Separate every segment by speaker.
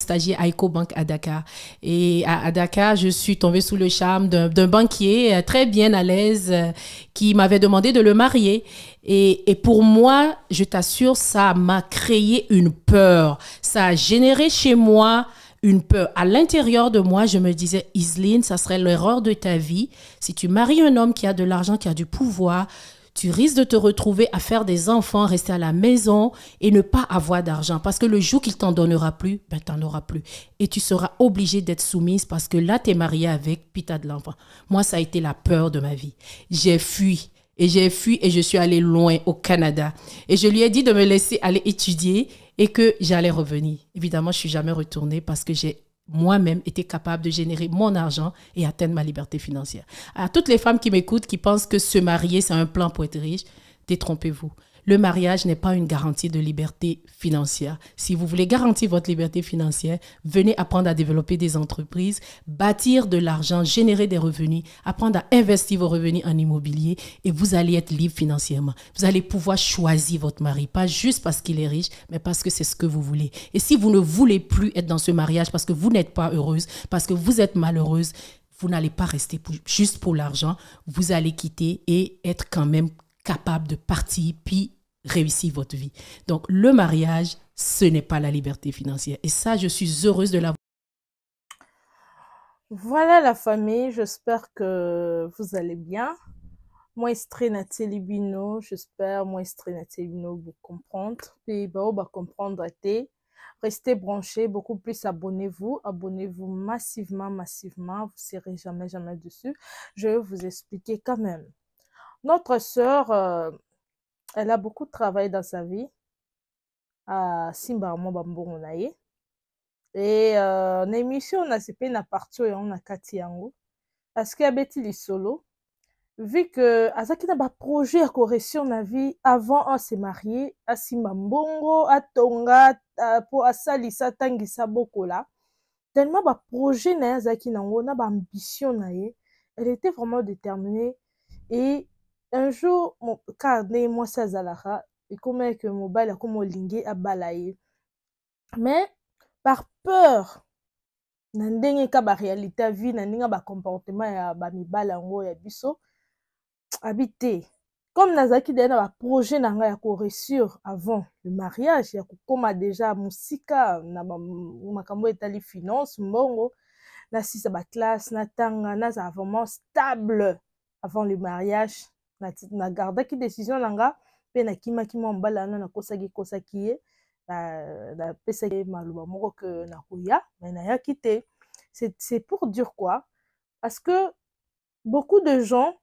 Speaker 1: stagiaire à EcoBank à Dakar. Et à Dakar, je suis tombée sous le charme d'un banquier très bien à l'aise qui m'avait demandé de le marier. Et pour moi, je t'assure, ça m'a créé une peur. Ça a généré chez moi une peur. À l'intérieur de moi, je me disais, Iseline, ça serait l'erreur de ta vie. Si tu maries un homme qui a de l'argent, qui a du pouvoir, tu risques de te retrouver à faire des enfants, rester à la maison et ne pas avoir d'argent. Parce que le jour qu'il t'en donnera plus, ben t'en auras plus. Et tu seras obligée d'être soumise parce que là, tu es mariée avec, puis tu as de l'enfant. Moi, ça a été la peur de ma vie. J'ai fui. Et j'ai fui et je suis allée loin au Canada. Et je lui ai dit de me laisser aller étudier et que j'allais revenir. Évidemment, je ne suis jamais retournée parce que j'ai moi-même été capable de générer mon argent et atteindre ma liberté financière. À toutes les femmes qui m'écoutent, qui pensent que se marier, c'est un plan pour être riche, détrompez-vous. Le mariage n'est pas une garantie de liberté financière. Si vous voulez garantir votre liberté financière, venez apprendre à développer des entreprises, bâtir de l'argent, générer des revenus, apprendre à investir vos revenus en immobilier et vous allez être libre financièrement. Vous allez pouvoir choisir votre mari, pas juste parce qu'il est riche, mais parce que c'est ce que vous voulez. Et si vous ne voulez plus être dans ce mariage parce que vous n'êtes pas heureuse, parce que vous êtes malheureuse, vous n'allez pas rester juste pour l'argent. Vous allez quitter et être quand même capable de partir puis réussir votre vie. Donc, le mariage, ce n'est pas la liberté financière. Et ça, je suis heureuse de l'avoir.
Speaker 2: Voilà la famille, j'espère que vous allez bien. Moi, Estrée Nathalie Bino, j'espère, moi, Estrée Nathalie Bino, vous comprendre. Puis, bah, on va comprendre. Restez branchés, beaucoup plus abonnez-vous. Abonnez-vous massivement, massivement. Vous ne serez jamais, jamais dessus. Je vais vous expliquer quand même. Notre sœur, elle a beaucoup travaillé dans sa vie à Simbarmo Bambongo Naye. Et na émission, on a sepé na partie on a kati yango. Parce qu'il y a beti li solo. Vu que azaki na ba projet à correction na vie avant on se marier, asimba mbongo, atonga, po asalisa tangisa bokola. Tellement ba projet na azaki nango na ba ambition na ye, elle était vraiment déterminée et un jour mon carnet moi ça zalara et comme que mobile comme olingi abalaye. Mais par peur na ndenge ka ba réalité ya vie na ndenge ba comportement ya ba mibala yango ya biso habité. Comme nazaki déjà na ba projet na nga ya ko réussir avant le mariage ya kokoma déjà musika na makambo etali finance mbongo na sisa ba classe na tanga na za vraiment stable avant le mariage na gardaki décision na nga pe na kimaki mwa mbala na kosaki ye na pesaki maloba moko que na koya mais nayaki te. C'est pour dire quoi? Parce que beaucoup de gens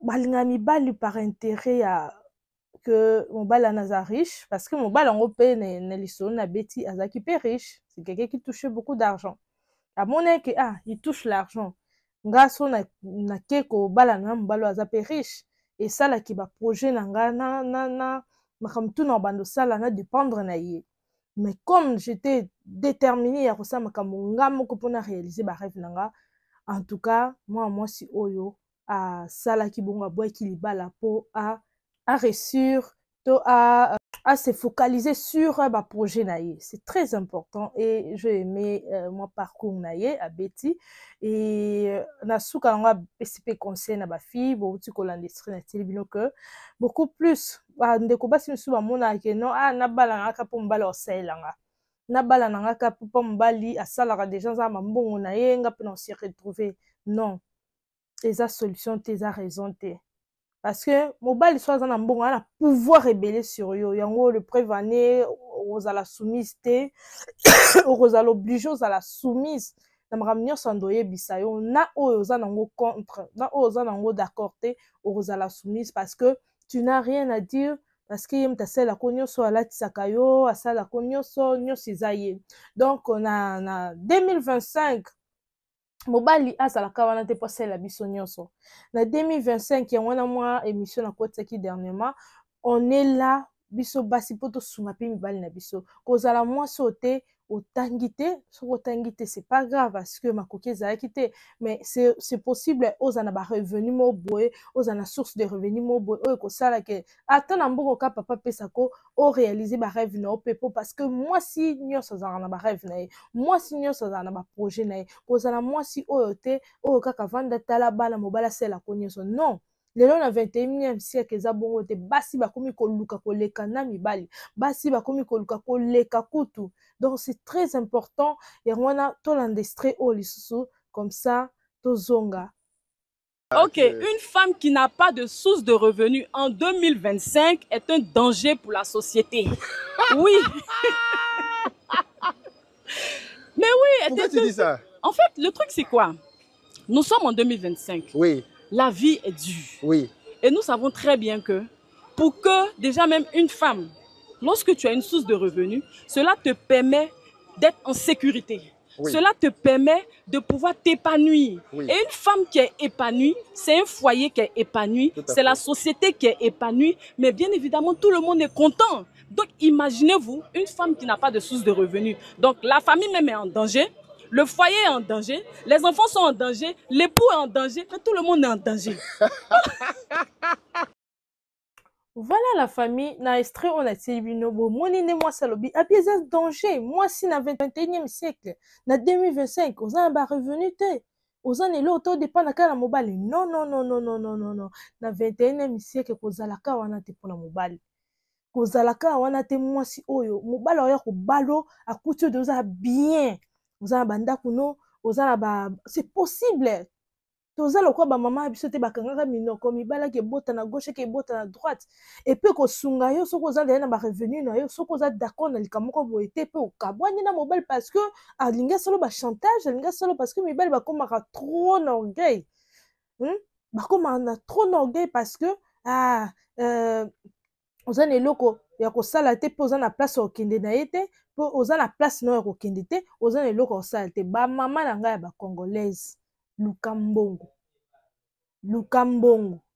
Speaker 2: balinga mibali par intérêt ya que mobali anaza riche parce que mobali yango mpe na lisolo na beti azalaki mpe riche, c'est quelqu'un qui touchait beaucoup d'argent. Amoni que il touche l'argent nga so nake kobala na mobali oyo aza mpe riche esalaki baprojet na nga na makambo tuna bando sala na dépendre na ye. Mais comme j'étais déterminée ya kosala makambo nga moko mpona réaliser barêve na nga, en tout cas mwana mwasi oyo asalaki bongo abwaki libala mpo réussir to se focaliser sur ba projet na ye. C'est très important et j'ai aimé mon parcours na ye à Betty et na suka nango apesi mpe conseil na bafille bouti kolanda Estrée Nathalie Bino que beaucoup plus bandeko basi misusu bamonaka ke non nabala nanga mpo mobali osalelanga nabala nanga mpo mobali asalaka déjà aza mambongo na ye nga mpe na osi retrouver non eza solution te eza raison te. Parce que mobali so aza na mbongo ana pouvoir rebeller sur yo yango le prévane ozala soumise te okozala oblige ozala soumise na makambo nyonso ando oyebisa yo na oyo oza nango contre na oyo oza nango d'accord te okozala soumise parce que tu n'as rien à dire parce que ye moto asalelako nyonso alatisaka yo asalelako nyonso eza ye. Donc na 2025 mobali azalaka wana te mpo asalela biso nyonso na 2025 yango wana mwa émission nakotisaki dernièrement on est là biso basi mpo tosunga mpe mibali na biso kozala mwasi oyo te otangité, soki otangité, c'est pas grave parce que makoki ezalaki te, mais c'est possible ozana ba revenu mo boye, ozana source de revenu mo boye, oyo kosala ke ata na mboko ka papa pesa ko o réaliser ba rêve na opepo parce que moi si nyonso azala na ba rêve na ye, moi si nyonso azala na ba projet na ye, kozala moi si oyo te, oyo kaka vanda tala bana mobala sela ko nyonso, non. Lelo na 21e siècle eza bongo te, basi bakomi koluka koleka na mibali, basi bakomi koluka koleka kutu. Donc c'est très important et wana tolandestre o lisusu comme ça tozonga.
Speaker 3: Ok, une femme qui n'a pas de source de revenus en 2025 est un danger pour la société. Oui. Mais oui.
Speaker 4: Pourquoi tu dis ça?
Speaker 3: En fait, le truc c'est quoi? Nous sommes en 2025.
Speaker 4: Oui.
Speaker 3: La vie est dure.
Speaker 4: Oui.
Speaker 3: Et nous savons très bien que pour que déjà même une femme, lorsque tu as une source de revenus, cela te permet d'être en sécurité. Oui. Cela te permet de pouvoir t'épanouir. Oui. Et une femme qui est épanouie, c'est un foyer qui est épanoui, c'est la société qui est épanouie, mais bien évidemment, tout le monde est content. Donc, imaginez-vous une femme qui n'a pas de source de revenus. Donc, la famille même est en danger, le foyer est en danger, les enfants sont en danger, l'époux est en danger, tout le monde est en danger.
Speaker 2: Voilà la famille, na extrait on a dit binobo, moni ne moi salobi, a bien danger, moi si na 21e siècle, na 2025, aux an ba revenu te, aux an elo to dépend na kala mobile. Non non non non non non non non, na 21e siècle kozalaka wana te pona mobile. Kozalaka wana te moi si oyo, mobile oyo ko balo akuti de za bien. Aux an banda kuno, aux an ba c'est possible. Toza lokwa ba mama biso te bakangaka minoko mibala ke bota na gauche ke bota na droite et puis ko sunga yo soko za na ba revenu na yo soko za d'accord na likamoko boye te pe okabwani na mobile parce que alinga solo ba chantage alinga solo parce que mibali bakomaka trop d'orgueil bakoma na trop d'orgueil parce que oza na eloko ya kosala te pe oza na place okende na ye te pe oza na place no ya kokende te oza na eloko kosala te ba mama na ngai ya ba congolaise. Lukambongo,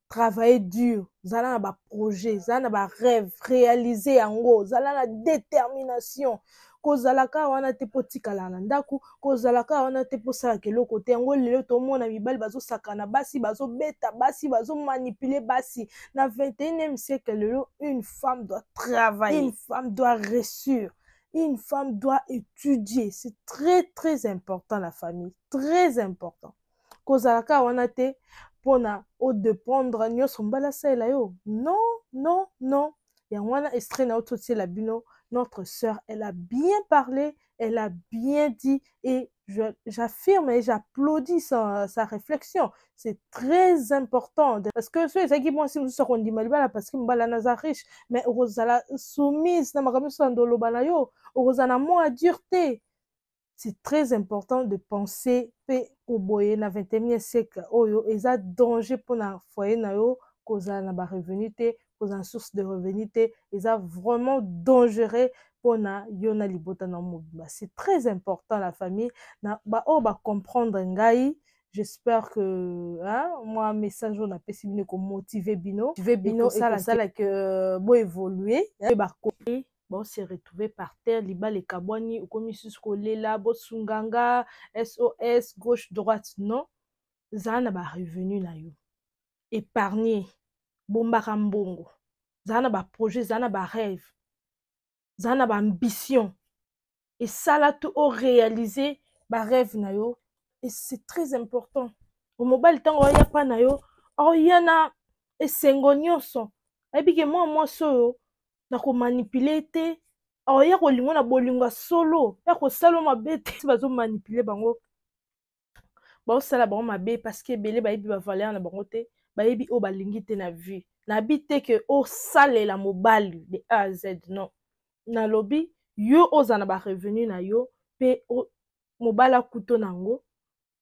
Speaker 2: travailler dur, zala na ba projet, zala na ba rêve, réaliser yango, zala na détermination. Kozalaka wana te po tikala na ndaku, kozalaka wana te po sala keloko te yango lelo to mona mibali bazo sakana basi, bazo beta basi, bazo manipuler basi. Na 21e siècle lelo une femme doit travailler, une femme doit réussir. Une femme doit étudier. C'est très très important la famille, très important. Kozalaka wana te pona o dépendre nyonso mbala sala yo. Non, non, non. Ya wana extrait na ototie la bino, notre sœur, elle a bien parlé, elle a bien dit et j'affirme et j'applaudis sa réflexion. C'est très important parce que ceux qui moi si nous serons dit malbala parce que mbala naza riche mais ozala soumise na makambo so ndolo bana yo, ozana mo à dureté. C'est très important de penser au boye na 21e siècle oyo eza danger pour na foyer na yo koza na ba revenu te koza na source de revenu te eza vraiment dangereux pour na yo na libota na mobimba. C'est très important la famille na ba o ba comprendre ngai. J'espère que moi message on a pesi bino ko motiver bino sala que bo évoluer ba bon se retrouver par terre liba le kabwani ukomi susko lela bo sunganga SOS gauche droite non zana ba revenu na yo épargner bombaka mbongo zana ba projet zana ba rêve zana ba ambition et ça là tout au réaliser ba rêve na yo et c'est très important au mobile tango ya pa na yo yana esengo nyonso ebike moi so na ko manipuler te ya kolingo na bolingo solo ya kosala mabe te bazo manipuler bango baosala bango mabe parce que ebele bayebi bavaleur na bango te bayebi oyo balingi te na vie nabi te ke osalela mobali de A à Z non nalobi yo oza na ba revenu na yo mpe mobali akuto nango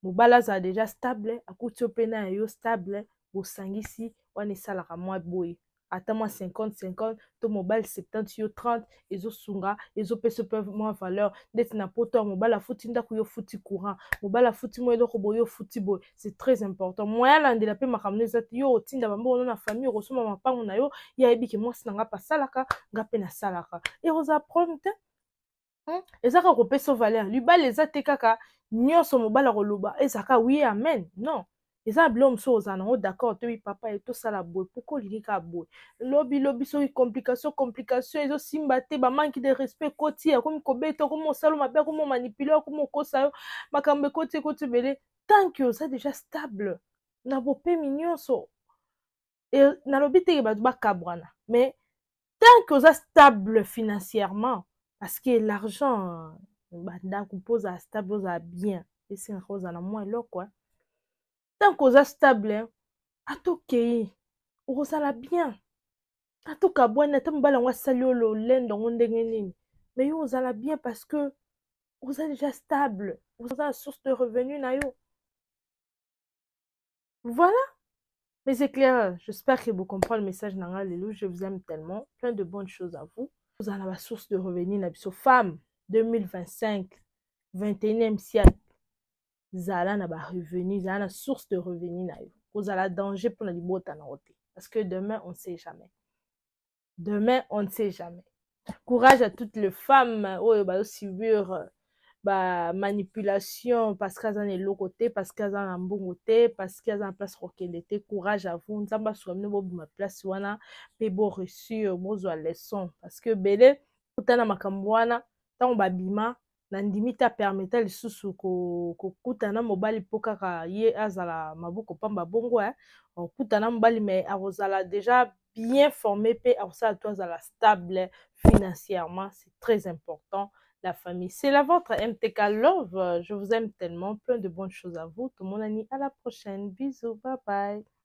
Speaker 2: mobali azala déjà stable akuti yo mpe na yo stable bosangisi wana esalaka mwa boye ata moi 50-50 to mobile 70 yo 30 ezosunga ezopesa pe mwa valeur ndeti na poto ya mobile afuti ndako yo futi courant mobile afuti mo eloko boye yo futi boye c'est très important moya landela pe makambo eza te yo otinda bambo na famille okosoma mapango na yo ya yebi ke mwasi na nga pasalaka nga pe nasalaka et oza prendre te ezaka kopesa valeur libala eza te kaka nyonso mobala koloba ezaka oui amen non eza bilo mosusu ozala nango d'accord toyebi papa ye tosala boye poko olingi kaka boye lobi soki complication ezosimba te bamanki de respect ekoti akomi kobeta akomi osala mabe akomi omanipule akomi okosa yo makambo ekoti ebele tanke oza déjà stable na bopemi nyonso nalobi teke bato bakabwana mais tanke oza stable financièrement parce que l'argent bandako mpo ozala stable ozala bien esengaka ozala mwa eloko tanke oza stable ata okei okozala bien ata okabwani ata mobali yango asali yo lolendo yango ndenge nini mais yo ozala bien parce que oza déjà stable oza na source de revenu na yo voilà. Mes éclaireurs, j'espère que vous comprenez le message dans le je vous aime tellement. Plein de bonnes choses à vous. Vous avez la source de revenus. Nabiso femme 2025, 21e siècle. Zala na ba revenu, zala na source de revenus na yo. Vous avez danger pour la liberté na route. Parce que demain, on ne sait jamais. Demain, on ne sait jamais. Courage à toutes les femmes qui vont subir manipulation parce qu'elles ont le côté, parce qu'elles ont un bon côté, parce qu'elles ont un place roquette. Courage à vous. Nous avons souhaité ma place wana pe bo reçu bozo leçon parce que belé kutana makambwana tant babima na ndimita permettre les sous ko kutana mobali pokaka ye azala maboko pamba bongo kutana mobali mais azala déjà bien formé pe azala toi azala stable financièrement, c'est très important. La famille. C'est la vôtre, MTK Love. Je vous aime tellement. Plein de bonnes choses à vous. Tout le monde a dit à la prochaine. Bisous. Bye bye.